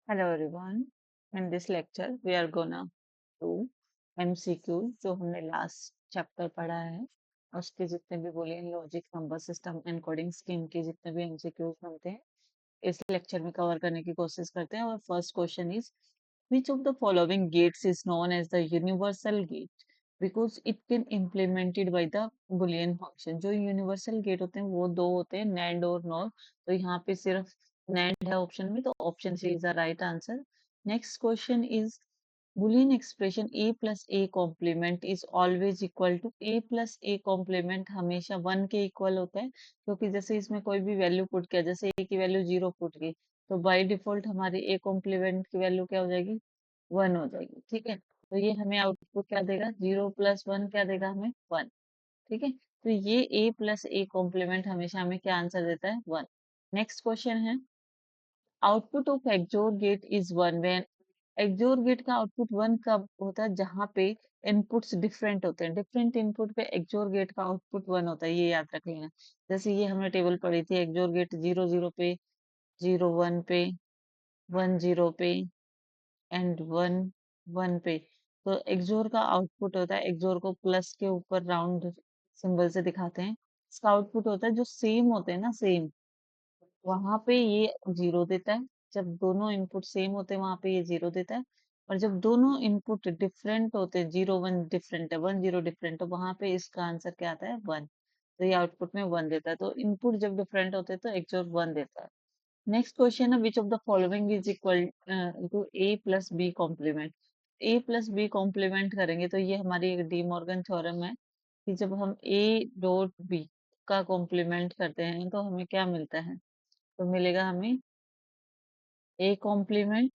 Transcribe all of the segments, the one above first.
Hello everyone. In this lecture, we are gonna do MCQ जो हमने last chapter पढ़ा है उसके जितने भी Boolean logic number system encoding scheme के जितने भी MCQs बनते हैं इस लेक्चर में कवर करने की कोशिश करते हैं। और first question is which of the following gates is known as the universal gate because it can implemented by the boolean function। जो यूनिवर्सल गेट होते हैं वो दो होते हैं, नैंड और नॉर। तो यहाँ पे सिर्फ नैंड है ऑप्शन में, तो option C is the right answer. Next question is Boolean expression a plus a complement is always equal to a plus a complement हमेशा 1 के इक्वल होता है, क्योंकि जैसे इसमें कोई भी वैल्यू पुट किया, जैसे a की वैल्यू 0 पुट की, तो बाय डिफॉल्ट हमारी a कॉम्प्लीमेंट की वैल्यू क्या हो जाएगी, 1 हो जाएगी। ठीक है, तो ये हमें आउटपुट क्या देगा, 0 प्लस 1 क्या देगा हमें, 1। ठीक है, तो ये a प्लस a कॉम्प्लीमेंट हमेशा हमें क्या आंसर देता है, 1। नेक्स्ट क्वेश्चन है output of XOR gate is 1 when. XOR gate का आउटपुट 1 कब होता है, जहां पे इनपुट्स डिफरेंट होते हैं। डिफरेंट इनपुट पे एक्सोर गेट का आउटपुट 1 होता है, ये याद रख लेना। जैसे ये हमने टेबल पढ़ी थी, एक्सोर गेट 0 0 पे, 0 1 पे, 1 0 पे एंड 1 1 पे। तो एक्सोर का आउटपुट होता है, एक्सोर को प्लस के ऊपर राउंड सिंबल से दिखाते हैं। इसका आउटपुट होता है जो सेम होते हैं ना, सेम, वहां पे ये 0 देता है। जब दोनों इनपुट सेम होते हैं वहां पे ये 0 देता है। और जब दोनों इनपुट डिफरेंट होते हैं, 0 1 डिफरेंट है, 1 0 डिफरेंट, तो वहां पे इसका आंसर क्या आता है, 1। तो ये आउटपुट में 1 देता है। तो इनपुट जब डिफरेंट होते हैं तो एक्सोर 1 देता है। नेक्स्ट क्वेश्चन है which of the following is equal to A plus B complement. A plus B complement करेंगे तो ये हमारी एक डी मॉर्गन थ्योरम है कि जब हम ए डॉट बी का कॉम्प्लीमेंट करते हैं तो हमें क्या मिलता है, तो मिलेगा हमें ए कॉम्प्लीमेंट,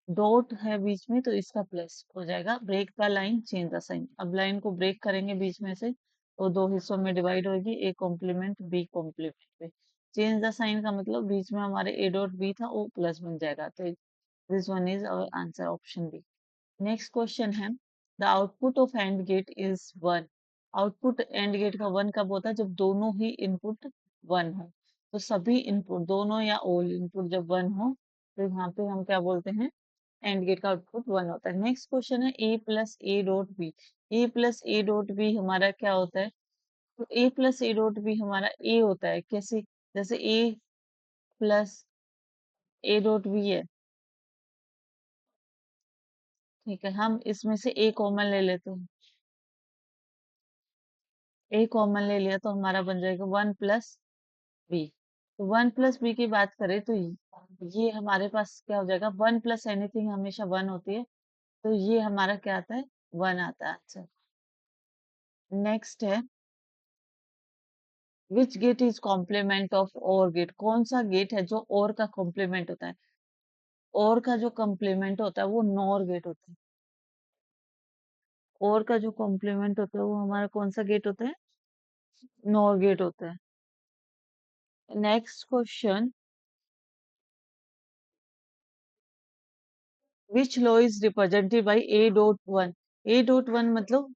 डॉट है बीच में तो इसका प्लस हो जाएगा, break the line change the sign. अब लाइन को ब्रेक करेंगे बीच में से तो दो हिस्सों में डिवाइड होगी, ए कॉम्प्लीमेंट बी कॉम्प्लीमेंट पे। चेंज द साइन का मतलब बीच में हमारे ए डॉट बी था वो प्लस बन जाएगा। तो this one is our answer, option B. Next question है the output of AND gate is 1। Output AND gate का 1 कब होता है, जब दोनों ही इनपुट 1 हो। तो सभी इनपुट, दोनों या ऑल इनपुट जब 1 हो तो यहाँ पे हम क्या बोलते हैं, एंड गेट का आउटपुट 1 होता है। नेक्स्ट क्वेश्चन है A plus A dot B. A plus A dot B हमारा क्या होता है, तो A plus A dot B हमारा ए होता है। कैसे, जैसे A plus A dot B है, ठीक है, हम इसमें से ए कॉमन ले लेते हैं, ए कॉमन ले लिया तो हमारा बन जाएगा 1 प्लस बी। तो 1 प्लस बी की बात करें तो ये हमारे पास क्या हो जाएगा, 1 प्लस एनीथिंग हमेशा 1 होती है, तो ये हमारा क्या आता है, 1 आता है आंसर। नेक्स्ट है which get is complement of और गेट। कौन सा गेट है जो और का कॉम्प्लीमेंट होता है, और का जो कॉम्प्लीमेंट होता है वो नॉर गेट होता है। और का जो कॉम्प्लीमेंट होता है वो हमारा कौन सा गेट होता है, नॉर गेट होता है। Next question which law is represented by A dot one. A dot one मतलब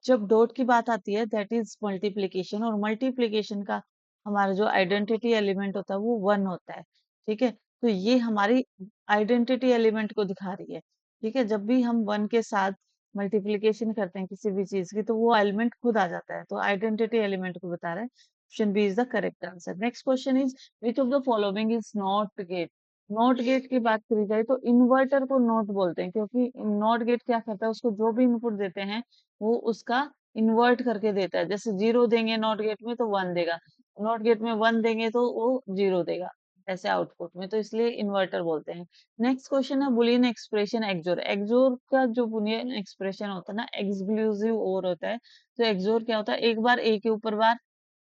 जब डॉट की बात आती है दैट इज मल्टीप्लीकेशन, और मल्टीप्लीकेशन का हमारा जो आइडेंटिटी एलिमेंट होता है वो 1 होता है। ठीक है, तो ये हमारी आइडेंटिटी एलिमेंट को दिखा रही है। ठीक है, जब भी हम 1 के साथ मल्टीप्लीकेशन करते हैं किसी भी चीज की तो वो एलिमेंट खुद आ जाता है, तो आइडेंटिटी एलिमेंट को बता रहा है। Option B is the correct answer. Next question is which of the following is not gate. Not gate की बात करी जाए तो इन्वर्टर को नॉट बोलते हैं, क्योंकि नॉट गेट क्या करता है, उसको जो भी इनपुट देते हैं वो उसका इन्वर्ट करके देता है। जैसे 0 देंगे नॉट गेट में तो 1 देगा, नॉट गेट में 1 देंगे तो वो 0 देगा, ऐसे आउटपुट में, तो इसलिए इन्वर्टर बोलते हैं। नेक्स्ट क्वेश्चन है बुलियन एक्सप्रेशन एक्सोर। एक्सोर का जो बुलियन एक्सप्रेशन होता है ना, एक्सक्लूसिव और होता है। तो एक्सोर क्या होता है, एक बार ए के ऊपर बार,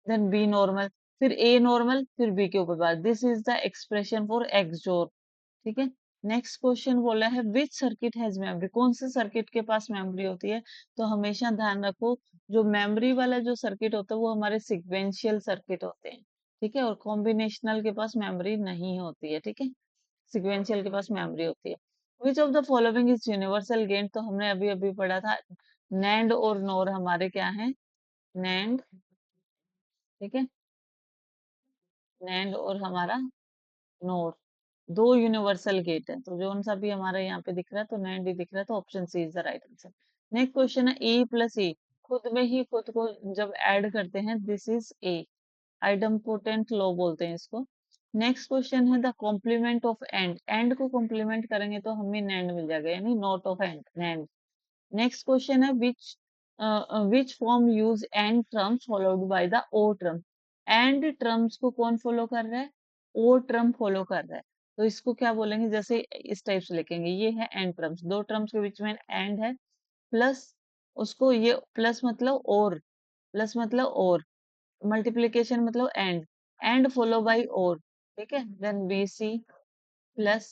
देन बी नॉर्मल, फिर ए नॉर्मल, फिर बी के ऊपर bar. This is the expression for XOR. ठीक है, नेक्स्ट क्वेश्चन बोला है विच सर्किट हैज मेमोरी। कौन से सर्किट के पास मेमोरी होती है, तो हमेशा ध्यान रखो जो मेमोरी वाला जो सर्किट होता है वो हमारे सिक्वेंशियल सर्किट होते हैं। ठीक है, और कॉम्बिनेशनल के पास मेमोरी नहीं होती है। ठीक है, सिक्वेंशियल के पास मेमोरी होती है। Which of the following is universal gate, तो हमने अभी अभी पढ़ा था नैंड और नोर हमारे क्या है, नैंड, ठीक है, नैंड और हमारा नोर। दो यूनिवर्सल गेट है, तो जो सा भी हमारा यहाँ पे दिख रहा है तो NAND ही दिख रहा है, तो option C is the right answer. Next question है ए प्लस ए, खुद में ही खुद को जब ऐड करते हैं, this is a, idempotent law बोलते हैं इसको। नेक्स्ट क्वेश्चन है the complement of AND, AND को कॉम्प्लीमेंट करेंगे तो हमें नैंड मिल जाएगा, यानी not of AND, NAND. Next question है which form use AND terms followed by the OR term, AND terms को कौन फॉलो कर रहा है, ओ ट्रम फॉलो कर रहा है, तो इसको क्या बोलेंगे, जैसे इस टाइप से लिखेंगे, ये है एंड ट्रम्स, दो ट्रम्स के बीच में एंड है, प्लस उसको ये प्लस मतलब और, प्लस मतलब और, मल्टीप्लीकेशन मतलब एंड फॉलो बाय और, ठीक है, then B C plus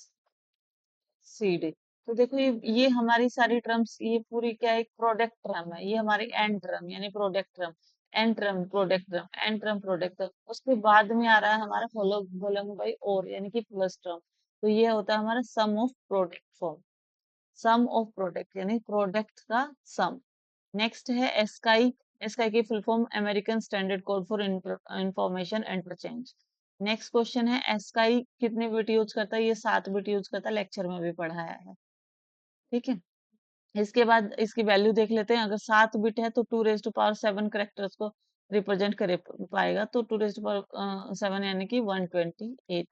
C D. तो देखो ये हमारी सारी टर्म्स, ये पूरी क्या एक प्रोडक्ट टर्म है, ये हमारी एंड टर्म यानी product term, and term product term, and term product term, उसके बाद में आ रहा है हमारा फॉलो फॉलोइंग बाय और यानी कि प्लस टर्म, तो ये होता है हमारा sum of product form, sum of product यानी प्रोडक्ट का सम। नेक्स्ट है एस्काई, एस्काई की full form American Standard Code for Information Interchange. Next question है एस्काई कितने बिट यूज करता है, ये 7 बिट यूज करता है, लेक्चर में भी पढ़ाया है, ठीक है। इसके बाद इसकी वैल्यू देख लेते हैं, अगर 7 बिट है तो 2 रेज़ टू पावर 7 करेक्टर्स को रिप्रेजेंट कर पाएगा, तो 2 रेज़ टू पावर 7 यानी कि 128,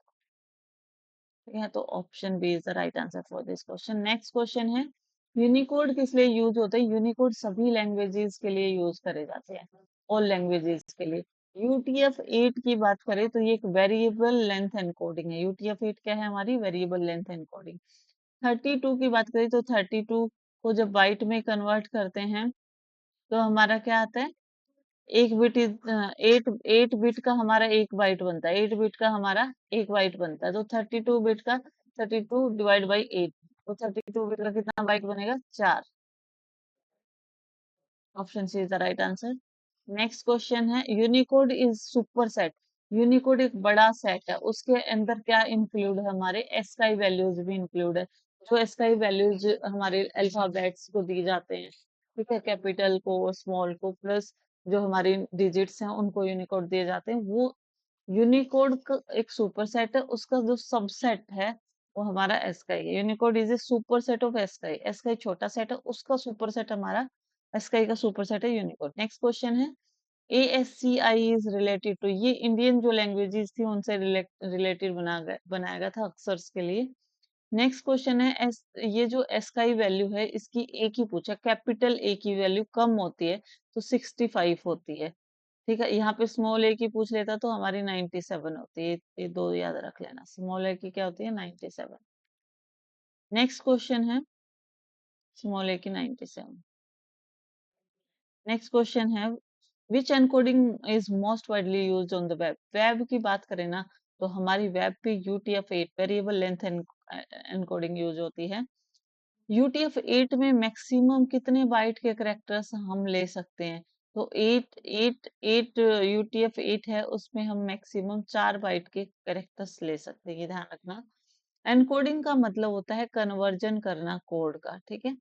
ठीक है, तो option B is the right answer for this question. Next question है यूनिकोड किस लिए यूज होता है, यूनिकोड सभी लैंग्वेजेस के लिए यूज करे जाते हैं, ऑल लैंग्वेजेस के लिए। UTF-8 की बात करें तो ये एक वेरिएबल लेंथ एनकोडिंग है, UTF-8 क्या है, हमारी वेरिएबल लेंथ एनकोडिंग। 32 की बात करें तो 32 को जब बाइट में कन्वर्ट करते हैं तो हमारा क्या आता है, एक बिट एट एट बिट का हमारा एक बाइट बनता है, 8 बिट का हमारा एक बाइट बनता है, तो 32 बिट का 32 डिवाइड बाई 8, तो 32 बिट का कितना बाइट बनेगा, 4। Option C is the right answer. Next question है Unicode is superset, Unicode एक बड़ा सेट है, उसके अंदर क्या इंक्लूड है, हमारे एस्काई वैल्यूज भी इंक्लूड है, जो एस्काई वैल्यूज हमारे अल्फाबेट्स को दी जाते हैं, ठीक है, कैपिटल को स्मॉल को प्लस जो हमारी डिजिट्स हैं उनको यूनिकोड दिए जाते हैं, वो यूनिकोड का एक सुपर सेट है, उसका जो सबसेट है वो हमारा एस्काई है। Unicode is a super set of ASCII, ASCII छोटा सेट है, उसका सुपर सेट हमारा एस्काई का सुपर सेट है यूनिकोड। नेक्स्ट क्वेश्चन है ASCII इज रिलेटेड टू, ये इंडियन जो लैंग्वेजेस थी उनसे रिलेटेड बनाया गया था अक्सर्स के लिए। नेक्स्ट क्वेश्चन है ये जो एस्काई वैल्यू है इसकी ए की पूछा, कैपिटल ए की वैल्यू कम होती है तो 65 होती है, ठीक है, यहाँ पे स्मॉल ए की पूछ लेता तो हमारी 97 होती है, ये दो याद रख लेना, स्मॉल ए की क्या होती है, 97। नेक्स्ट क्वेश्चन है स्मॉल ए की 97। नेक्स्ट क्वेश्चन है which encoding is most widely used on the web, web की बात करें ना तो हमारी वेब पे UTF-8 variable length encoding use होती है। UTF-8 में मैक्सिमम कितने बाइट के करेक्टर्स हम ले सकते हैं, तो 8 UTF-8 है, उसमें हम मैक्सिमम 4 बाइट के करेक्टर्स ले सकते हैं, ये ध्यान रखना। एनकोडिंग का मतलब होता है कन्वर्जन करना कोड का, ठीक है।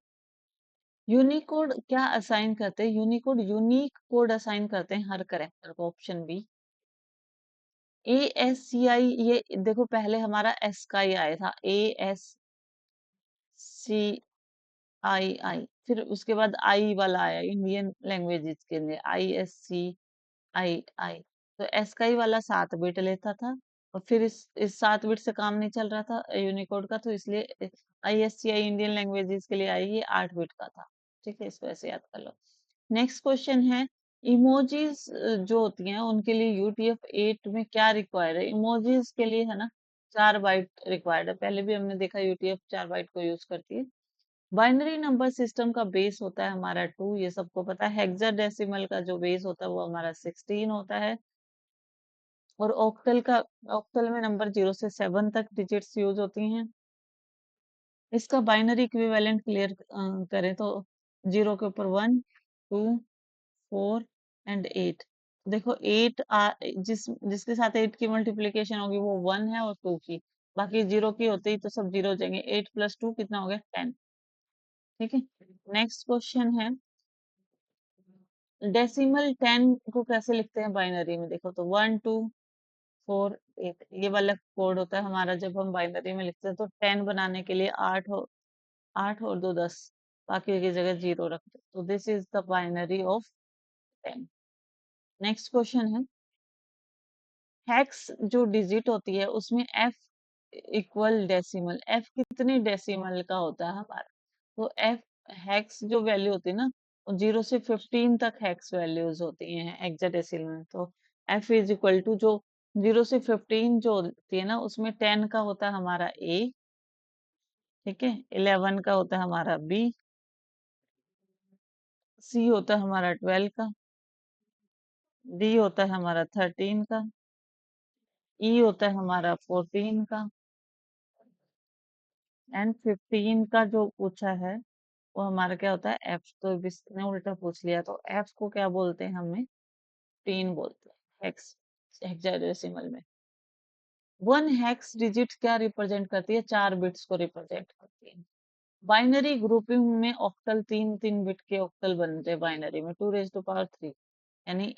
यूनिकोड क्या असाइन करते हैं, यूनिकोड यूनिक कोड असाइन करते हैं हर करेक्टर को, ऑप्शन बी। ASCII, ये देखो पहले हमारा एस्काई आया था, ASCII, फिर उसके बाद आई वाला आया इंडियन लैंग्वेजेस के लिए, ISCII, तो एस्काई वाला 7 बिट लेता था, और फिर इस 7 बिट से काम नहीं चल रहा था यूनिकोड का, तो इसलिए ISCII इंडियन लैंग्वेजेस के लिए आई, ये 8 बिट का था, ठीक है, इसको ऐसे याद कर लो। नेक्स्ट क्वेश्चन है इमोजीज जो होती हैं उनके लिए UTF-8 में क्या रिक्वायर्ड है, इमोजीज के लिए है ना 4 बाइट रिक्वायर्ड है, पहले भी हमने देखा UTF 4 बाइट को यूज करती है। बाइनरी नंबर सिस्टम का बेस होता है हमारा 2, ये सबको पता है। हेक्साडेसिमल का जो बेस होता है वो हमारा 16 होता है, और ऑक्टल में नंबर 0 से 7 तक डिजिट्स यूज होती हैं। इसका बाइनरी इक्विवेलेंट क्लियर करें तो 0 के ऊपर 1, 2, 4 एंड 8। देखो 8 जिसके साथ 8 की मल्टीप्लीकेशन होगी वो 1 है और 2 की, बाकी 0 की होते ही तो सब 0 हो जाएंगे, 8 प्लस 2 कितना हो गया, 10, ठीक है। नेक्स्ट क्वेश्चन है डेसिमल 10 को कैसे लिखते हैं बाइनरी में, देखो तो 1 2 4 8 ये वाला कोड होता है हमारा जब हम बाइनरी में लिखते हैं। तो 10 बनाने के लिए 8 और 2 10, बाकी की जगह 0 रखते हैं। तो this is the binary of 10। Next question है, हेक्स जो डिजिट होती है उसमें एफ इक्वल डेसिमल, एफ कितने डेसिमल का होता है हमारा? तो एफ हेक्स जो वैल्यू होती है ना, 0 से 15 तक हेक्स वैल्यूज होती हैं हेक्साडेसिमल में। तो एफ इज इक्वल टू जो 0 से 15 जो होती है ना, उसमें 10 का होता है हमारा ए, ठीक है, 11 का होता है हमारा बी, सी होता है हमारा 12 का, डी होता है हमारा 13 का, ई होता है हमारा 14 का, एंड 15 का जो पूछा है वो हमारा क्या होता है एफ। तो इसने उल्टा पूछ लिया, तो एफ को क्या बोलते हैं हमें? 15 बोलते हैं हेक्स हेक्साडेसिमल में। वन हेक्स डिजिट क्या रिप्रेजेंट करती है? 4 बिट्स को रिप्रेजेंट करती है। बाइनरी ग्रुपिंग में ऑक्टल 3 3 बिट के ऑक्टल बनते हैं बाइनरी में, 2 raised to power 3, यानी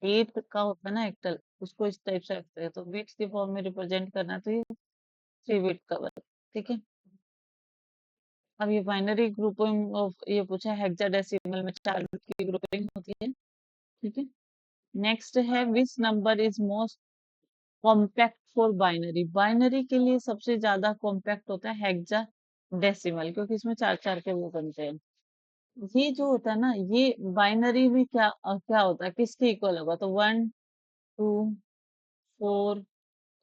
8 का होता है ना एक्टल, उसको इस टाइप से रखते हैं। तो बिट्स के फॉर्म में रिप्रेजेंट करना है, तो ये 3 बिट का बन, ठीक है। अब ये बाइनरी ग्रुपिंग ऑफ ये पूछा हेक्साडेसिमल में 4 बिट की ग्रुपिंग होती है, ठीक है। नेक्स्ट है which number is most compact for binary, binary के लिए सबसे ज्यादा कॉम्पैक्ट होता है हेक्सा डेसिमल, क्योंकि इसमें 4 4 के वो बनते हैं। ये जो होता है ना, ये बाइनरी में क्या होता है, किसके इक्वल होगा? तो 1 2 4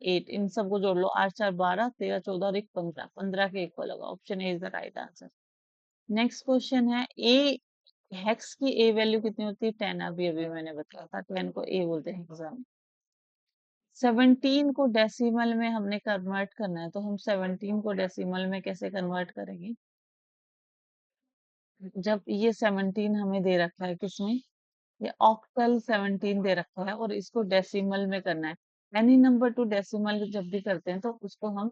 8, इन सबको जोड़ लो, 8 4 12 13 14 और 1 15, 15 के इक्वल होगा। Option A is the right answer. Next question है, ए हेक्स की ए वैल्यू कितनी होती है? 10, अभी अभी मैंने बताया था 10 को ए बोलते हैं एग्जाम। 17 को डेसिमल में हमने कन्वर्ट करना है, तो हम 17 को डेसिमल में कैसे कन्वर्ट करेंगे? जब ये 17 हमें दे रखा है किसमें? ये ऑक्टल 17 दे रखा है और इसको डेसिमल में करना है। एनी नंबर टू डेसिमल जब भी करते हैं तो उसको हम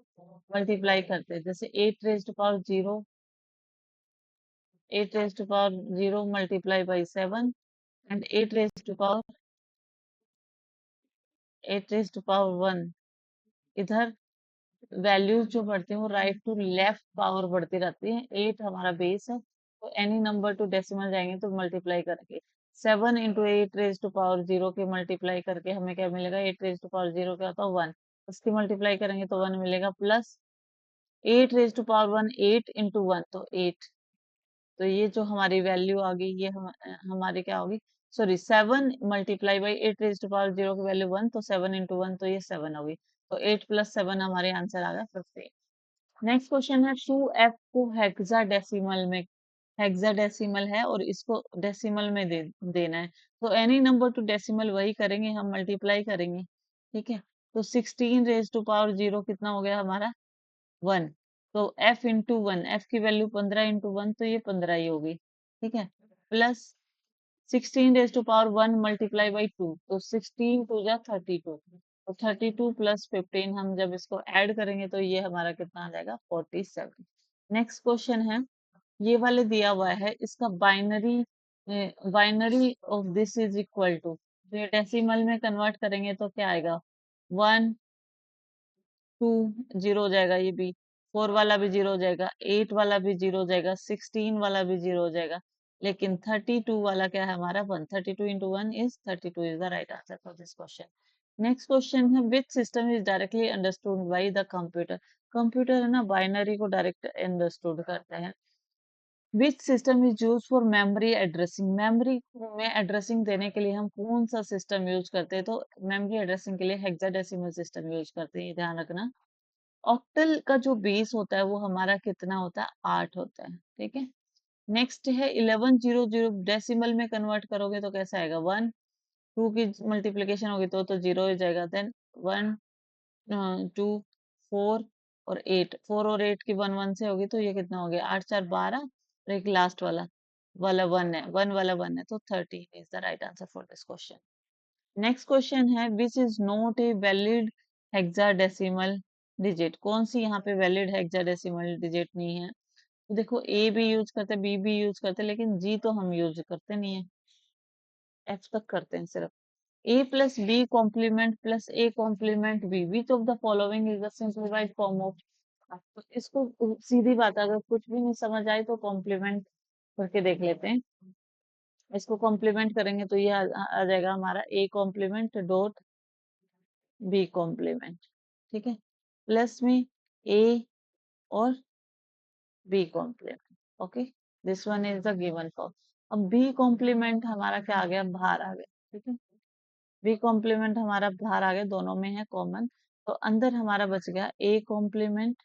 मल्टीप्लाई करते हैं। जैसे 8 raised to power 0, 8 raised to power 0 multiply by 7, and 8 raised to power 1। इधर वैल्यूज जो बढ़ती हैं वो राइट टू लेफ्ट पावर बढ़ती रहती है। 8 हमारा बेस है, तो एनी नंबर टू डेसिमल जाएंगे तो मल्टीप्लाई करेंगे। 7 × 8 raised to power 0 के मल्टीप्लाई करके हमें क्या मिलेगा? 8 raised to power 0 क्या होता है? 1। उसकी मल्टीप्लाई करेंगे तो 1 मिलेगा, प्लस 8 raised to power 1 8 × 1 तो 8। तो ये जो हमारी वैल्यू आ गई, ये हमारी क्या होगी? Sorry, 7 multiply by 8 raised to power 0 की वैल्यू 1, तो 7 × 1 तो ये 7 होगी। तो 8 + 7 हमारे आंसर आ गया 15। नेक्स्ट क्वेश्चन है, 2f को हेक्साडेसिमल में, हेक्साडेसिमल है और इसको डेसिमल में देना है। तो एनी नंबर टू डेसिमल वही करेंगे, हम मल्टीप्लाई करेंगे, ठीक है। तो 16 raised to power 0 कितना हो गया हमारा? 1। तो f इंटू 1, एफ की वैल्यू 15 × 1, तो ये 15 ही होगी, ठीक है। Plus 16 raised to power 1 multiply by 2, तो 16 2 जा 32, तो 32 + 15 हम जब इसको ऐड करेंगे तो ये हमारा कितना आ जाएगा? 47। नेक्स्ट क्वेश्चन है, ये वाले दिया हुआ है, इसका binary, binary of this is equal to, ये डेसिमल में कन्वर्ट करेंगे तो क्या आएगा? 1 2 0 हो जाएगा, ये भी 4 वाला भी 0 हो जाएगा, 8 वाला भी 0 हो जाएगा, 16 वाला भी 0 हो जाएगा, लेकिन 32 वाला क्या है हमारा? 1। 32 × 1 is 32 is the right answer for this question. Next question है, which system is directly understood by the computer, computer है ना बाइनरी को डायरेक्ट अंडरस्टूड करता है। Which system is use for memory addressing, memory में एड्रेसिंग देने के लिए हम कौन सा सिस्टम यूज करते हैं? तो मेमोरी एड्रेसिंग के लिए हेक्साडेसिमल सिस्टम यूज करते हैं, ये ध्यान रखना। ऑक्टल का जो बेस होता है वो हमारा कितना होता है? 8 होता है, ठीक है। नेक्स्ट है 1100 डेसिमल में कन्वर्ट करोगे तो कैसा आएगा? 1 2 की मल्टीप्लीकेशन होगी तो 0 हो जाएगा, देन 1 2 4 और 8, 4 और 8 की 1 1 से होगी, तो ये कितना हो गया? 8 4 12, और एक लास्ट वाला 1 है, 1 वाला 1 है, तो 13 is the right answer for this question. Next question है, which is not a valid hexadecimal digit, कौन सी यहाँ पे वैलिड हेक्साडेसिमल डिजिट नहीं है? तो देखो, ए भी यूज करते, बी भी यूज करते, लेकिन जी तो हम यूज करते नहीं है, एफ तक करते हैं सिर्फ। A plus B complement plus A complement B, which of the following is the simplified form of। तो इसको सीधी बात है, अगर कुछ भी नहीं समझ आए तो कॉम्प्लीमेंट करके देख लेते हैं। इसको कॉम्प्लीमेंट करेंगे तो ये आ जाएगा हमारा A complement dot B complement, ठीक है, प्लस में A और B complement. Okay, this one is the given form. अब B कॉम्प्लीमेंट हमारा क्या आ गया, बाहर आ गया, ठीक है। बी कॉम्प्लीमेंट हमारा बाहर आ गया, दोनों में है कॉमन, तो अंदर हमारा बच गया A complement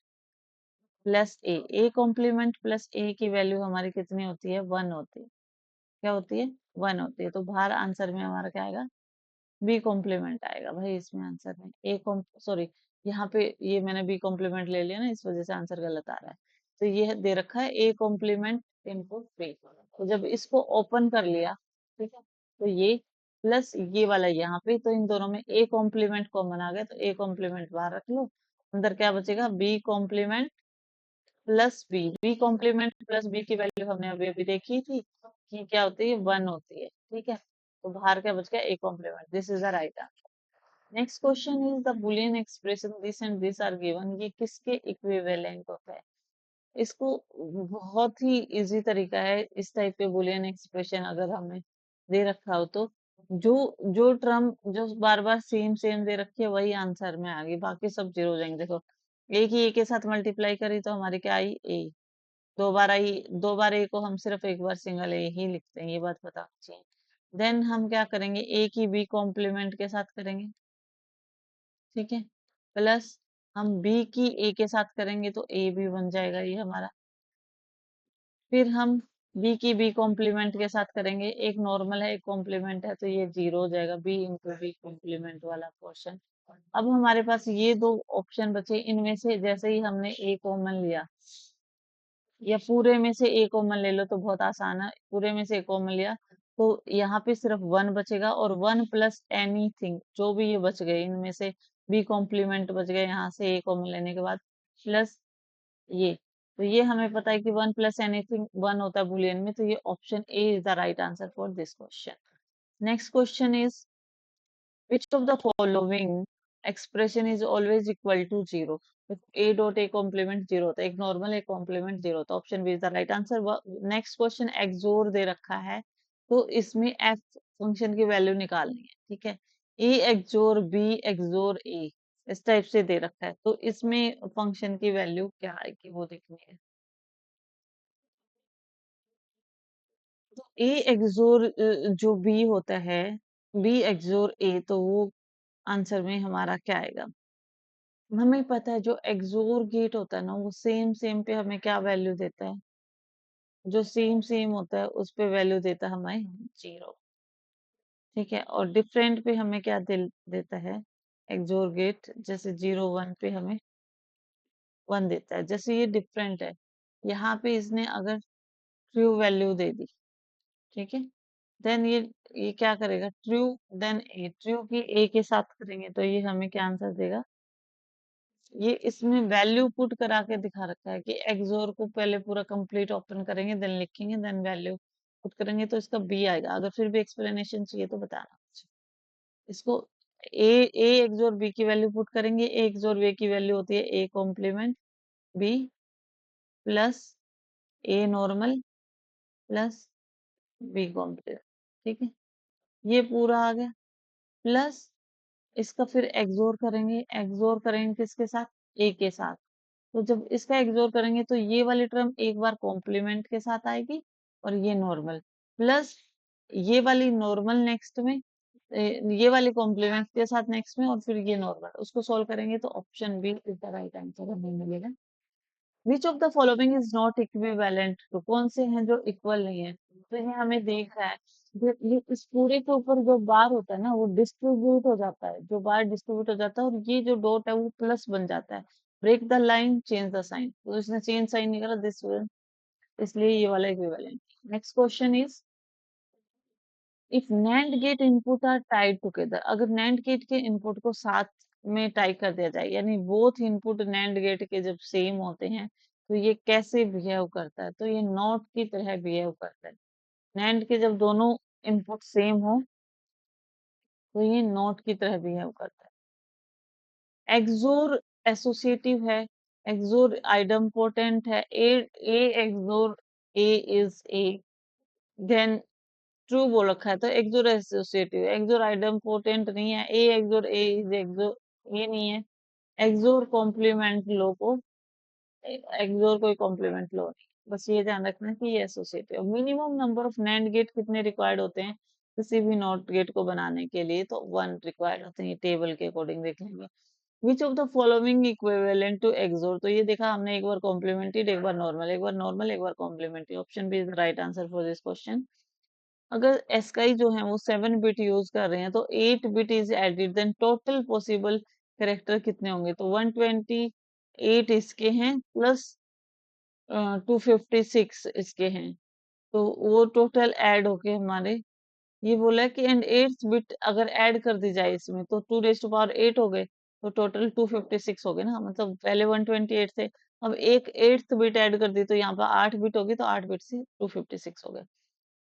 plus A. A complement plus A की वैल्यू हमारी कितनी होती है, 1 होती है। क्या होती है, 1 होती है। तो बाहर आंसर में हमारा क्या आएगा, बी कॉम्प्लीमेंट आएगा भाई इसमें आंसर में। ए कॉम सॉरी, यहाँ पे ये मैंने बी कॉम्प्लीमेंट ले लिया ना, इस वजह से आंसर गलत आ रहा है। तो ये दे रखा है ए कॉम्प्लीमेंट इनपुट बी। तो जब इसको ओपन कर लिया, ठीक है, तो ये प्लस ये वाला यहाँ पे, तो इन दोनों में ए कॉम्प्लीमेंट कॉमन आ गया, तो ए कॉम्प्लीमेंट बाहर रख लो। अंदर क्या बचेगा, B complement plus B. B complement plus B की वैल्यू हमने अभी अभी देखी थी कि क्या होती है, 1 होती है, ठीक है। तो बाहर क्या बच गया, A complement. This is the right answer. Next question is the Boolean expression this and this are given, ये किसके इक्विवेलेंट होता है। इसको बहुत ही इजी तरीका है, इस टाइप के बुलियन एक्सप्रेशन अगर हमें दे रखा हो तो जो जो टर्म जो बार बार सेम सेम दे रखी है वही आंसर में आ गई, बाकी सब जीरो हो जाएंगे। देखो, एक ही ए के साथ मल्टीप्लाई करी तो हमारी क्या आई, ए। दो बार आई, दो बार ए को हम सिर्फ एक बार सिंगल ए ही लिखते हैं, ये बात पता होनी चाहिए। देन हम क्या करेंगे, ए की बी कॉम्प्लीमेंट के साथ करेंगे, ठीक है, प्लस हम बी की ए के साथ करेंगे तो ए भी बन जाएगा ये हमारा। फिर हम बी की बी कॉम्प्लीमेंट के साथ करेंगे, एक नॉर्मल है एक कॉम्प्लीमेंट है, तो ये जीरो हो जाएगा, बी इंटू बी कॉम्प्लीमेंट वाला क्वेश्चन। अब हमारे पास ये दो ऑप्शन बचे, इनमें से जैसे ही हमने ए कॉमन लिया, या पूरे में से ए कॉमन ले लो तो बहुत आसान है, पूरे में से ए कॉमन लिया तो यहाँ पे सिर्फ 1 बचेगा, और 1 प्लस एनीथिंग जो भी ये बच गए इनमें से, बी कॉम्प्लीमेंट बच गए यहाँ से ए कॉमन लेने के बाद, प्लस ये। तो ये हमें पता है कि 1 प्लस एनीथिंग 1 होता है बुलियन में, तो ये option A is the right answer for this question. Next question is which of the following expression is always equal to 0? If a dot a complement 0 होता है, एक नॉर्मल एक कॉम्प्लीमेंट 0 होता है, option B is the right answer. Next question XOR दे रखा है, तो इसमें एफ फंक्शन की वैल्यू निकालनी है, ठीक है। ए एक्सोर बी एक्सोर ए, इस टाइप से दे रखा है, तो इसमें फंक्शन की वैल्यू क्या आएगी वो देखनी है। तो ए एक्सोर जो बी होता है, बी एक्सोर ए, तो वो आंसर में हमारा क्या आएगा। हमें पता है जो एक्सोर गेट होता है ना, वो सेम सेम पे हमें क्या वैल्यू देता है, जो सेम सेम होता है उस पे वैल्यू देता है हमें 0, ठीक है। और डिफरेंट पे हमें क्या देता है, एक्सोर गेट जैसे 0 1 पे हमें 1 देता है, जैसे ये डिफरेंट है, यहाँ पे इसने अगर ट्रू वैल्यू दे दी, ठीक है, देन ये क्या करेगा, ट्रू, देन ए, ट्रू की ए के साथ करेंगे तो ये हमें क्या आंसर देगा। ये इसमें वैल्यू पुट करा के दिखा रखा है कि एक्सोर को पहले पूरा कंप्लीट ओपन करेंगे, देन लिखेंगे, देन वैल्यू पुट करेंगे, तो इसका बी आएगा। अगर फिर भी एक्सप्लेनेशन चाहिए तो बताना मुझे। इसको ए ए एक्सोर बी की वैल्यू पुट करेंगे, ए एक्सोर बी की वैल्यू होती है A complement B plus A normal plus B complement, ठीक है, ये पूरा आ गया। प्लस इसका फिर एक्सोर करेंगे किसके साथ, ए के साथ। तो जब इसका एक्सोर करेंगे तो ये वाली टर्म एक बार कॉम्प्लीमेंट के साथ आएगी, और ये नॉर्मल, प्लस ये वाली नॉर्मल नेक्स्ट में, ये वाली कॉम्प्लीमेंट के साथ नेक्स्ट में, और फिर ये नॉर्मल, उसको सॉल्व करेंगे तो option B is the right answer हमें मिलेगा। Which of the following is not equivalent to, कौन से हैं जो इक्वल नहीं है, तो ये हमें देख रहा है। ये इस पूरे के ऊपर जो बार होता है ना वो डिस्ट्रीब्यूट हो जाता है, जो बार डिस्ट्रीब्यूट हो जाता है, और ये जो डॉट है वो प्लस बन जाता है। Break the line change the sign, तो इसने चेंज साइन नहीं करा, दिस वन, इसलिए ये वाला equivalent. Next question is if NAND gate input are tied together, अगर नैंड गेट के इनपुट को साथ में टाई कर दिया जाए, यानी बोथ इनपुट नैंड गेट के जब सेम होते हैं तो ये कैसे बिहेव करता है, तो ये नॉट की तरह बिहेव करता है। नैंड के जब दोनों इनपुट सेम हो तो ये नॉट की तरह बिहेव करता है। एक्सोर एसोसिएटिव है, एक्सोर आइडम्पोटेंट है। A XOR A is A, then true बोल रखा है, तो एक्सोर एसोसिएटिव। एक्सोर आइडम्पोटेंट नहीं है, ए एक्सोर ए इज एक्सोर, ये नहीं है। एक्सोर कॉम्प्लीमेंट लो को, एक्सोर कोई कॉम्प्लीमेंट लो नहीं, बस ये ध्यान रखना है कि ये associative. Minimum number of NAND gate कितने रिक्वायर्ड होते हैं किसी भी नॉट गेट को बनाने के लिए, तो 1 रिक्वायर्ड होते हैं। ये टेबल के अकॉर्डिंग देख लेंगे। Which of the following equivalent to XOR, तो ये देखा हमने, एक बार कॉम्प्लीमेंटेड, एक बार नॉर्मल, एक बार नॉर्मल, एक बार complementary. Option B is the right answer for this question. अगर एस्काई जो है वो 7 बिट यूज कर रहे हैं तो 8 bit is added, then total possible character कितने होंगे, तो 128 इसके हैं प्लस 256 इसके हैं, तो वो टोटल ऐड होके हमारे, ये बोला है कि एंड 8th बिट अगर ऐड कर दी जाए इसमें तो 2 रेज टू पावर 8 हो गए, तो टोटल 256 हो गए ना, मतलब पहले 128 थे, अब एक 8th बिट ऐड कर दी तो यहाँ पर 8 बिट होगी, तो 8 बिट से 256 हो गए।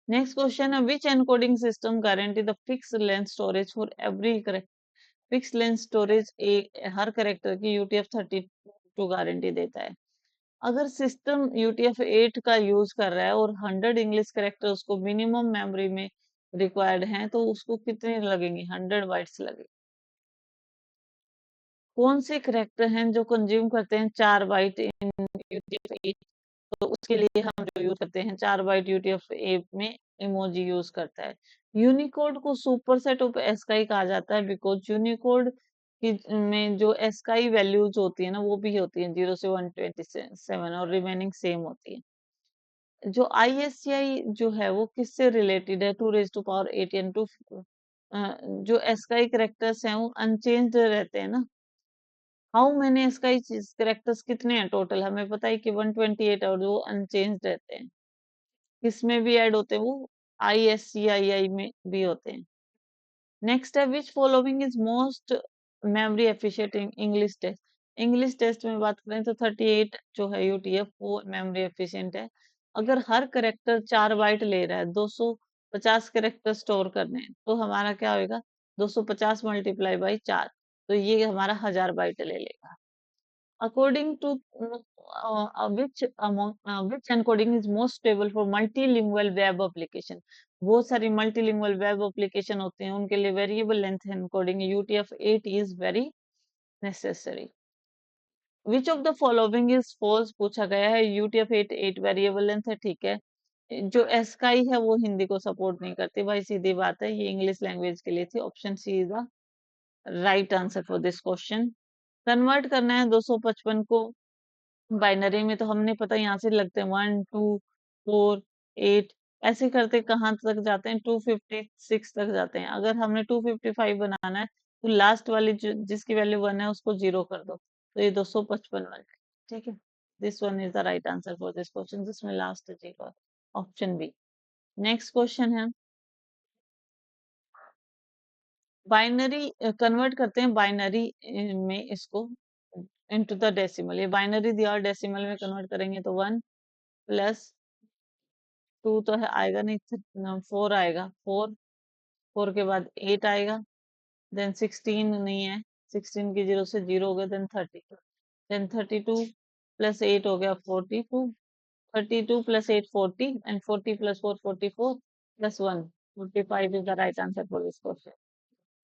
नेक्स्ट क्वेश्चन है, which encoding system guarantee the fix length storage for every character. Fix length storage हर करेक्टर की UTF-32 गारंटी देता है। अगर सिस्टम UTF-8 का यूज कर रहा है और 100 इंग्लिश करेक्टर उसको मिनिमम मेमोरी में रिक्वायर्ड हैं, तो उसको कितने लगेंगे, 100 बाइट्स लगेंगे। कौन से करेक्टर हैं जो कंज्यूम करते हैं 4 बाइट इन UTF-8, तो उसके लिए हम जो यूज करते हैं 4 बाइट UTF-8 में इमोजी यूज करता है। यूनिकोड को सुपरसेट ऑफ एस्काई कहा जाता है बिकॉज यूनिकोड की में जो एस्काई वैल्यूज होती है ना, वो भी होती है 0 से 127 और रिमेनिंग सेम होती है। जो ISCI जो है वो किससे रिलेटेड है, 2 raise to power 8 and two, जो एस्काई करेक्टर्स हैं वो अनचेंज्ड रहते हैं ना। हाउ मैनी एस्काई करेक्टर्स कितने हैं टोटल, हमें पता है कि 128, और वो अनचेंज्ड रहते हैं। किसमें भी ऐड होते हैं वो, ISCII में भी होते हैं। नेक्स्ट है, which following is most memory efficient in English test. English test में बात करें तो 38 जो है UTF वो मेमोरी एफिशिएंट है। अगर हर करेक्टर 4 बाइट ले रहा है, 250 करेक्टर स्टोर करने हैं, तो हमारा क्या होगा, 250 मल्टीप्लाई बाई 4, तो ये हमारा 1000 बाइट ले लेगा। According to which encoding is most stable for multilingual web application, बहुत सारी multilingual web application होते हैं, उनके लिए variable length encoding UTF-8 is very necessary. Which of the following is false पूछा गया है, UTF-8 8 variable length है, ठीक है। जो एस्काई है वो हिंदी को सपोर्ट नहीं करती, भाई सीधी बात है, ये इंग्लिश लैंग्वेज के लिए थी। Option C is the right answer for this question. Convert करना है 255 को बाइनरी में, तो हमने पता यहाँ से लगते हैं 1 2 4 8, ऐसे करते कहाँ तक जाते हैं, 256 तक जाते हैं। अगर हमने 255 बनाना है तो लास्ट वाली जिसकी वैल्यू 1 है उसको 0 कर दो, तो ये 255 बन जाएगा, ठीक है। This one is the right answer for this question, जिसमें last 0। Option B. Next question है, बाइनरी कन्वर्ट करते हैं बाइनरी में इसको इनटू द डेसिमल। ये बाइनरी दिया और डेसिमल में कन्वर्ट करेंगे तो 1 प्लस 2 तो है आएगा नहीं, 4 आएगा, 4 4 के बाद 8 आएगा, देन 16 नहीं है, 16 की 0 से 0 हो गया, देन 32, देन 32 प्लस 8 हो गया 42, 32 plus 8 40, and 40 plus 4 44 plus 1 45 is the right answer for this question.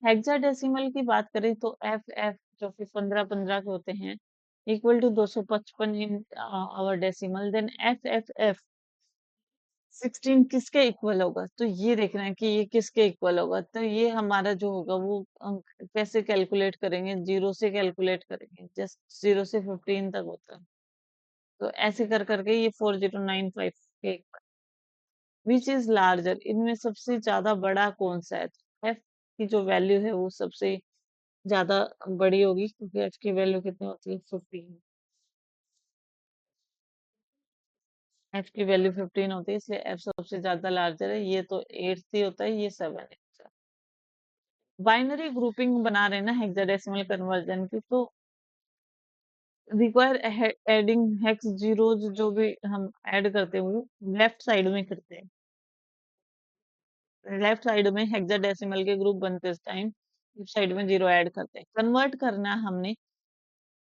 Hexadecimal की बात करें तो FF जो कि 15 15 के होते हैं, equal to 255 in our decimal, then FFF 16 किसके इक्वल होगा, तो ये देखना है कि ये किसके इक्वल होगा। तो ये हमारा जो होगा वो कैसे कैलकुलेट करेंगे, 0 से कैलकुलेट करेंगे, जस्ट 0 से 15 तक होता है, तो ऐसे कर करके ये 4095 के, विच इज लार्जर, इनमें सबसे ज्यादा बड़ा कौन सा है, तो एफ की जो वैल्यू है वो सबसे ज्यादा बड़ी होगी, क्योंकि एफ की वैल्यू कितनी होती है, 15। एफ की वैल्यू 15 होती है, इसलिए एफ सबसे ज्यादा लार्जर है। ये तो 8 ही होता है, ये 7 है। बाइनरी ग्रुपिंग बना रहे हैं ना हेक्साडेसिमल कन्वर्जन की, तो रिक्वायर एडिंग हेक्स जीरोज जो भी हम ऐड करते हैं वो लेफ्ट साइड में करते हैं। लेफ्ट साइड में हेक्साडेसिमल के ग्रुप बनते इस टाइम, लेफ्ट साइड में 0 ऐड करते हैं। कन्वर्ट करना है हमने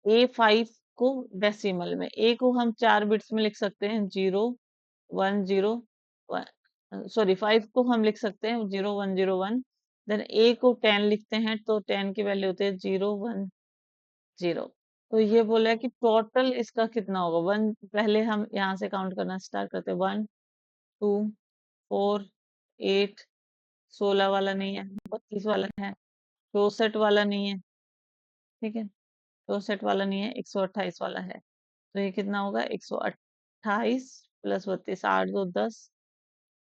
A5 को डेसिमल में। A को हम 4 बिट्स में लिख सकते हैं, 0 1 0 सॉरी 5 को हम लिख सकते हैं 0 1 0 1। देन A को 10 लिखते हैं तो 10 की वैल्यू होती है 0 1 0। तो ये बोला है कि टोटल इसका कितना होगा। वन पहले हम यहाँ से काउंट करना स्टार्ट करते हैं। 1 2 4 8, 16 वाला नहीं है, 32 वाला है, 64 वाला नहीं है, ठीक है, 64 वाला नहीं है, 128 वाला है। तो ये कितना होगा, 128 प्लस 32, 8 2 10,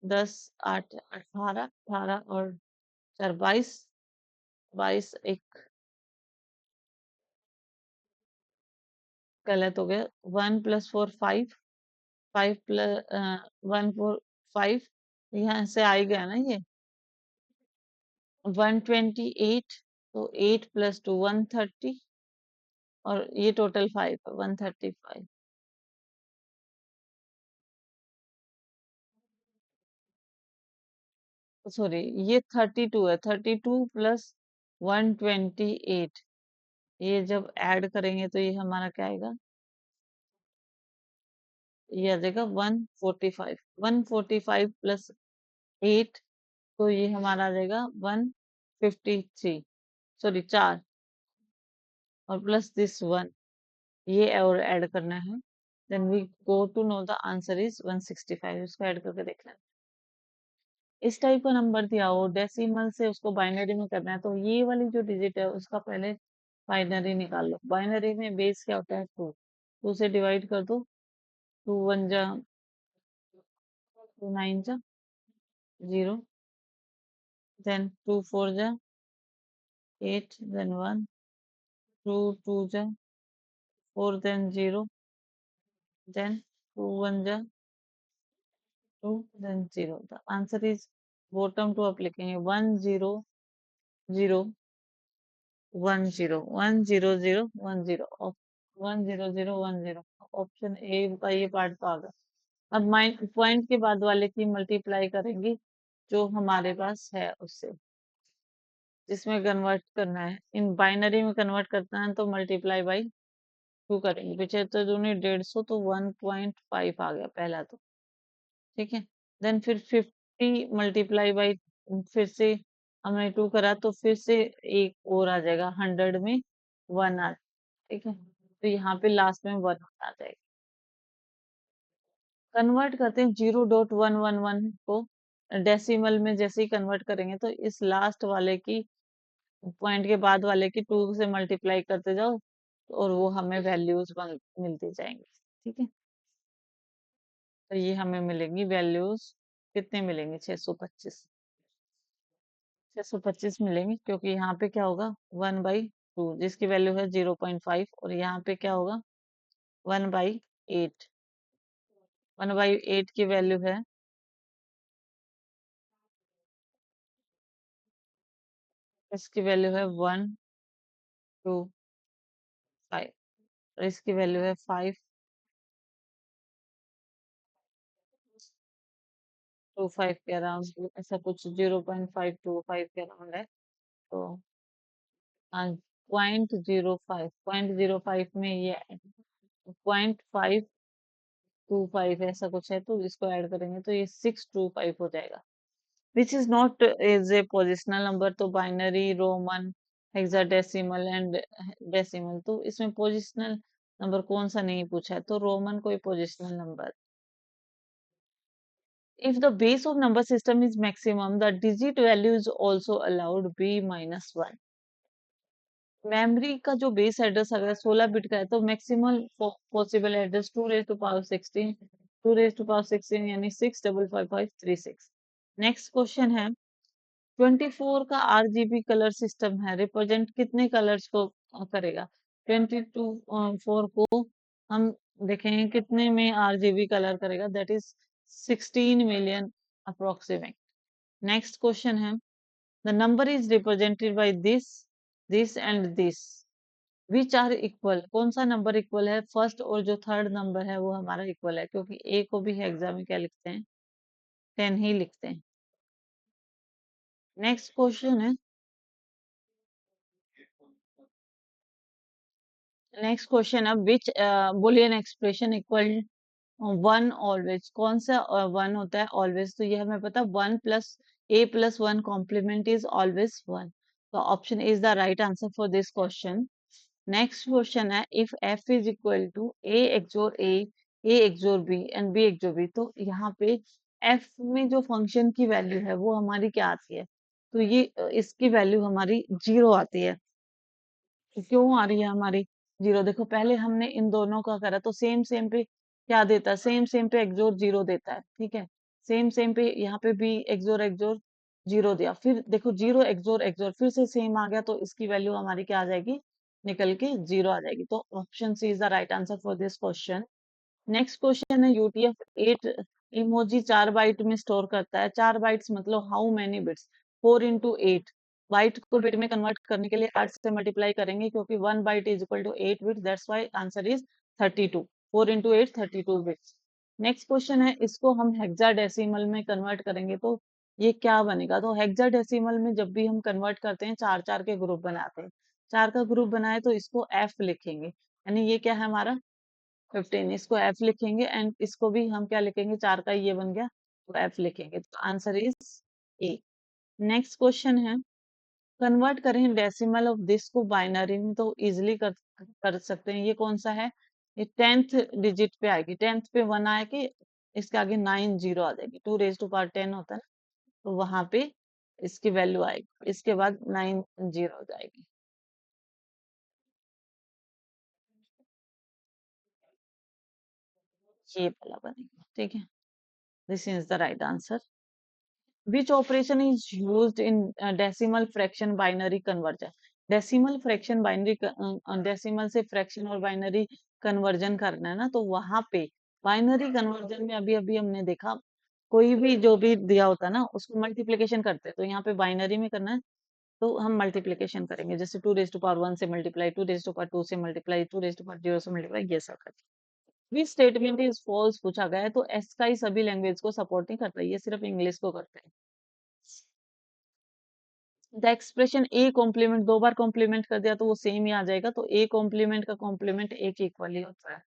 10 8 18, 18 और 4 22, 22 एक गलत हो गया। 1 प्लस 4 5, 5 प्लस 1 4 5, यहाँ से आ ही गया ना ये 128। तो 8 प्लस 2 130 और ये टोटल 5 135। सॉरी ये 32 है, 32 प्लस 128। ये जब ऐड करेंगे तो ये हमारा क्या आएगा, ये आ जाएगा 145। 145 प्लस 8, तो ये हमारा आ जाएगा 153, सॉरी 4, और प्लस दिस 1, ये और ऐड करना है। Then we go to know the answer is 165। इसको ऐड करके देखना है। इस टाइप का नंबर दिया हो डेसिमल से उसको बाइनरी में करना है, तो ये वाली जो डिजिट है उसका पहले बाइनरी निकाल लो। बाइनरी में बेस क्या होता है, 2। 2 से डिवाइड कर दो, 2 1 जा 2 9 जा 0, देन 2 4 जा 8, देन 1, 2 2 जा 4, देन 0, देन 2 1 जा 2, then 0। The answer is bottom to आप लिखेंगे 1 0 0 1 0 1 0 0 1 0, 1 0 0 1 0। ऑप्शन ए का ये पार्ट तो आ गया। अब पॉइंट के बाद वाले की मल्टीप्लाई करेंगे जो हमारे पास है उससे, जिसमें कन्वर्ट करना है। इन बाइनरी में कन्वर्ट करना है तो मल्टीप्लाई बाई 2 करेंगे। 75 दूनी 150, तो 1.5 आ गया पहला तो, ठीक है। देन फिर 50 मल्टीप्लाई बाई, फिर से हमने 2 करा तो फिर से एक और आ जाएगा, 100 में 1 आ, ठीक है। तो यहाँ पे लास्ट में 1 आ जाएगा। कन्वर्ट करते हैं 0.111 को डेसिमल में। जैसे ही कन्वर्ट करेंगे तो इस लास्ट वाले की, पॉइंट के बाद वाले की 2 से मल्टीप्लाई करते जाओ और वो हमें वैल्यूज मिलती जाएंगी, ठीक है। तो ये हमें मिलेंगी वैल्यूज, कितने मिलेंगे, 625। 625 मिलेंगे, क्योंकि यहाँ पे क्या होगा 1/2 जिसकी वैल्यू है 0.5, और यहाँ पे क्या होगा 1/8। 1/8 की वैल्यू है, इसकी वैल्यू है 1 2 5, और इसकी वैल्यू है 5 2 5 के अराउंड, ऐसा कुछ 0.525 के अराउंड है। तो 0.05 में ये 0.525 ऐसा कुछ है, तो इसको ऐड करेंगे तो ये 625 हो जाएगा। Which is not is a positional number. तो binary, roman, hexadecimal and decimal, तो इसमें पोजिशनल नंबर कौन सा नहीं पूछा है, तो रोमन कोई positional number. If the base of number system is maximum, the digit value is also allowed b-1। Memory का जो बेस एड्रेस अगर 16 बिट का है तो maximum possible address 2 raise to power 16, 2 raise to power 16 यानी 65536। Next question है, 24 का RGB colour system है, रिप्रेजेंट कितने कलर्स को करेगा। 24 को हम देखेंगे कितने में आरजीबी कलर करेगा, that is 16 million approximate. Next question है, the number is represented by this and this, which are equal. कौन सा नंबर इक्वल है, फर्स्ट और जो थर्ड नंबर है वो हमारा इक्वल है, क्योंकि ए को भी एग्जाम में क्या लिखते हैं, 10 ही लिखते हैं। नेक्स्ट क्वेश्चन है, which Boolean expression equal one always, कौन सा वन होता है ऑलवेज? तो ये हमें पता, one plus one complement is always one. तो option is the right answer for this question. Next question है, if F is equal to A XOR B and B XOR B, तो यहाँ पे एफ में जो फंक्शन की value है वो हमारी क्या आती है? तो ये इसकी वैल्यू हमारी जीरो आती है। तो क्यों आ रही है हमारी जीरो? देखो पहले हमने इन दोनों का करा तो सेम सेम पे क्या देता है, सेम सेम पे एक्सोर जीरो देता है, ठीक है। सेम सेम पे यहाँ पे भी एक्सोर एक्सोर जीरो दिया, फिर देखो जीरो एक्सोर एक्सोर फिर से सेम आ गया, तो इसकी वैल्यू हमारी क्या आ जाएगी, निकल के जीरो आ जाएगी। तो option C is the right answer for this question. Next question है, यूटीएफ 8 इमोजी 4 बाइट में स्टोर करता है। 4 बाइट्स मतलब how many bits? 4 into 8। Byte को बिट में कन्वर्ट करने के लिए 8 से मल्टीप्लाई करेंगे, क्योंकि 1 byte is equal to 8 bit, that's why answer is 32। 4 into 8 32 bits. Next question है, इसको हम हेक्साडेसिमल में कन्वर्ट करेंगे तो ये क्या बनेगा? तो हेक्साडेसिमल में जब भी हम कन्वर्ट करते हैं, चार चार के ग्रुप बनाते हैं। चार का ग्रुप बनाए तो इसको एफ लिखेंगे, यानी ये क्या है हमारा 15। इसको एफ लिखेंगे एंड इसको भी हम क्या लिखेंगे, चार का ये बन गया तो एफ लिखेंगे। तो answer is a. Next question है, कन्वर्ट करें डेसिमल ऑफ दिस को बाइनरी में, तो इजिली कर सकते हैं। ये कौन सा है? ये 10th डिजिट पे आएगी, 10th पे 1 आएगी, इसके आगे 9 जीरो आ जाएगी। 2 raised to power 10 होता है ना, तो वहां पे इसकी वैल्यू आएगी, इसके बाद 9 जीरो हो जाएगी। ये वाला बनेगा, ठीक है। This is the right answer. Which operation is used in decimal fraction binary conversion? Decimal fraction binary, decimal से फ्रैक्शन और बाइनरी कन्वर्जन करना है ना, तो वहां पे बाइनरी कन्वर्जन में अभी अभी हमने देखा, कोई भी जो भी दिया होता है ना उसको मल्टीप्लिकेशन करते हैं, तो यहाँ पे बाइनरी में करना है तो हम मल्टीप्लिकेशन करेंगे, जैसे 2 raised to power 1 से मल्टीप्लाई, 2 raised to power 2 से मल्टीप्लाई, 2 raised to power 0 से मल्टीप्लाई, ये सब करते हैं। स्टेटमेंट इज फॉल्स पूछा गया है, तो एसकाई सभी लैंग्वेज को सपोर्ट नहीं करता, ये सिर्फ इंग्लिश को करते हैं। द एक्सप्रेशन ए कॉम्प्लीमेंट, दो बार कॉम्प्लीमेंट कर दिया तो वो सेम ही आ जाएगा, तो ए कॉम्प्लीमेंट का कॉम्प्लीमेंट ए के इक्वल ही होता है,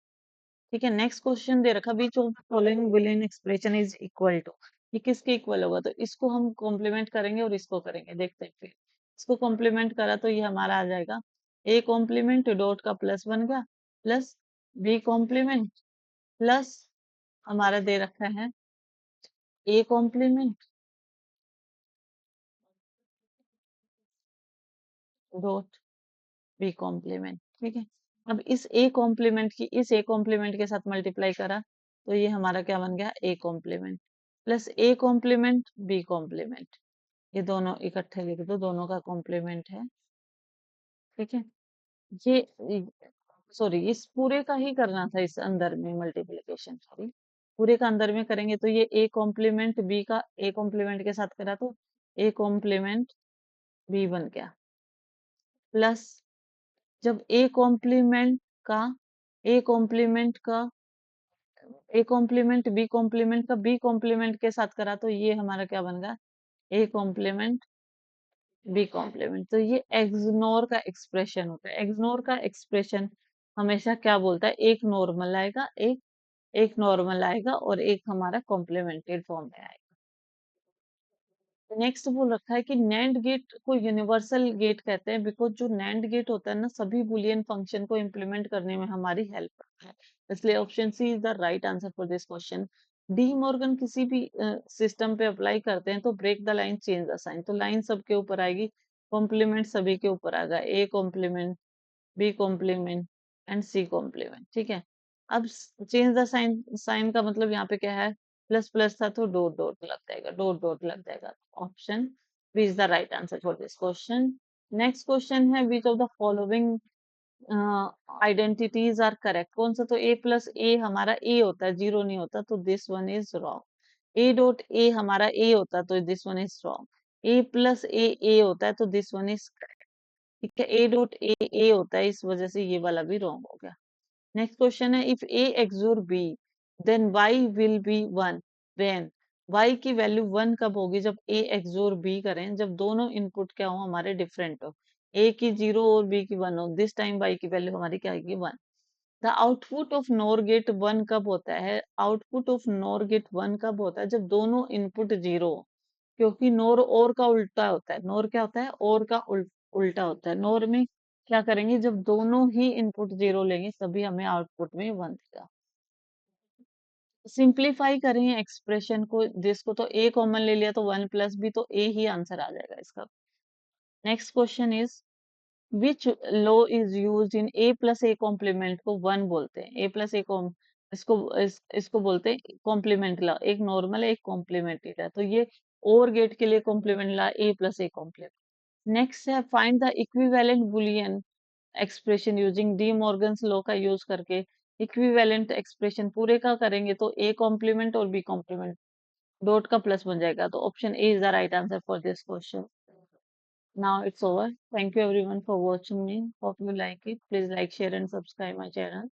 ठीक है। नेक्स्ट क्वेश्चन दे रखा, which of following Boolean expression is equal to, ये किसके इक्वल होगा? तो इसको हम कॉम्प्लीमेंट करेंगे और इसको करेंगे, देखते हैं फिर। इसको कॉम्प्लीमेंट करा तो ये हमारा आ जाएगा ए कॉम्प्लीमेंट डॉट का प्लस बन गया, प्लस बी कॉम्प्लीमेंट, प्लस हमारा दे रखा है A complement dot B complement, ठीक है। अब इस ए कॉम्प्लीमेंट की इस ए कॉम्प्लीमेंट के साथ मल्टीप्लाई करा तो ये हमारा क्या बन गया, A complement plus A complement B complement, ये दोनों इकट्ठे लिख दो, दोनों का कॉम्प्लीमेंट है, ठीक है। ये सॉरी, इस पूरे का ही करना था, इस अंदर में मल्टीप्लिकेशन, सॉरी, पूरे का अंदर में करेंगे तो ये ए कॉम्प्लीमेंट बी का ए कॉम्प्लीमेंट के साथ करा तो ए कॉम्प्लीमेंट बी बन गया, प्लस जब का ए कॉम्प्लीमेंट का ए कॉम्प्लीमेंट बी कॉम्प्लीमेंट के साथ करा तो ये हमारा क्या बन गया, ए कॉम्प्लीमेंट बी कॉम्प्लीमेंट। तो ये एक्सनोर का एक्सप्रेशन होता है। एक्सनोर का एक्सप्रेशन हमेशा क्या बोलता है, एक नॉर्मल आएगा और एक हमारा कॉम्प्लीमेंटेड फॉर्म में आएगा। नेक्स्ट बोल रखा है कि नैंड गेट को यूनिवर्सल गेट कहते हैं, बिकॉज जो नैंड गेट होता है ना सभी बुलियन फंक्शन को इम्प्लीमेंट करने में हमारी हेल्प करता है, इसलिए option C is the right answer for this question. De Morgan किसी भी सिस्टम पे अप्लाई करते हैं तो break the line change the sign, तो लाइन सबके ऊपर आएगी, कॉम्प्लीमेंट सभी के ऊपर आएगा, A complement B complement and C complement, ठीक है। अब चेंज द साइन, साइन का मतलब यहाँ पे क्या है, प्लस प्लस था तो डॉट डॉट लग जाएगा, डॉट डॉट लग जाएगा। Option B is the right answer for this question. Next question है, which of the following identities are correct? कौन सा? तो ए प्लस ए हमारा ए होता है, जीरो नहीं होता, तो this one is wrong. A dot A हमारा ए होता है तो this one is wrong. A plus A A होता है तो दिस वन इज, ठीक है। ए डॉट ए ए होता है, इस वजह से ये वाला भी रॉन्ग हो गया। नेक्स्ट क्वेश्चन है, if A XOR B then Y will be one when y की वैल्यू 1 कब होगी? जब a XOR b करें, जब दोनों इनपुट क्या हो हमारे डिफरेंट हो, a की 0 और b की 1 हो, दिस टाइम y की वैल्यू हमारी क्या आएगी? 1। The output of NOR gate 1 कब होता है? आउटपुट ऑफ नॉर गेट 1 कब होता है? जब दोनों इनपुट 0 हो, क्योंकि नॉर और का उल्टा होता है। नॉर क्या होता है? और का उल्टा होता है। नॉर में क्या करेंगे? जब दोनों ही इनपुट 0 लेंगे तभी हमें आउटपुट में 1 देगा। सिंप्लीफाई करें एक्सप्रेशन को, जिसको तो a कॉमन ले लिया तो 1 प्लस b, तो a ही आंसर आ जाएगा इसका। Next question is which law is used in a plus a complement को 1 बोलते हैं। a प्लस a इसको बोलते हैं कॉम्प्लीमेंट लॉ। एक नॉर्मल है, एक कॉम्प्लीमेंट्री है, तो ये और गेट के लिए complement law a plus a complement. Next है find the equivalent Boolean expression using De Morgan's law का यूज करके। इक्विवेलेंट एक्सप्रेशन पूरे का करेंगे तो a कॉम्प्लीमेंट और b कॉम्प्लीमेंट डॉट का प्लस बन जाएगा, तो option A is the right answer for this question. Now it's over, thank you everyone for watching me, hope you like it, please like, share and subscribe my channel.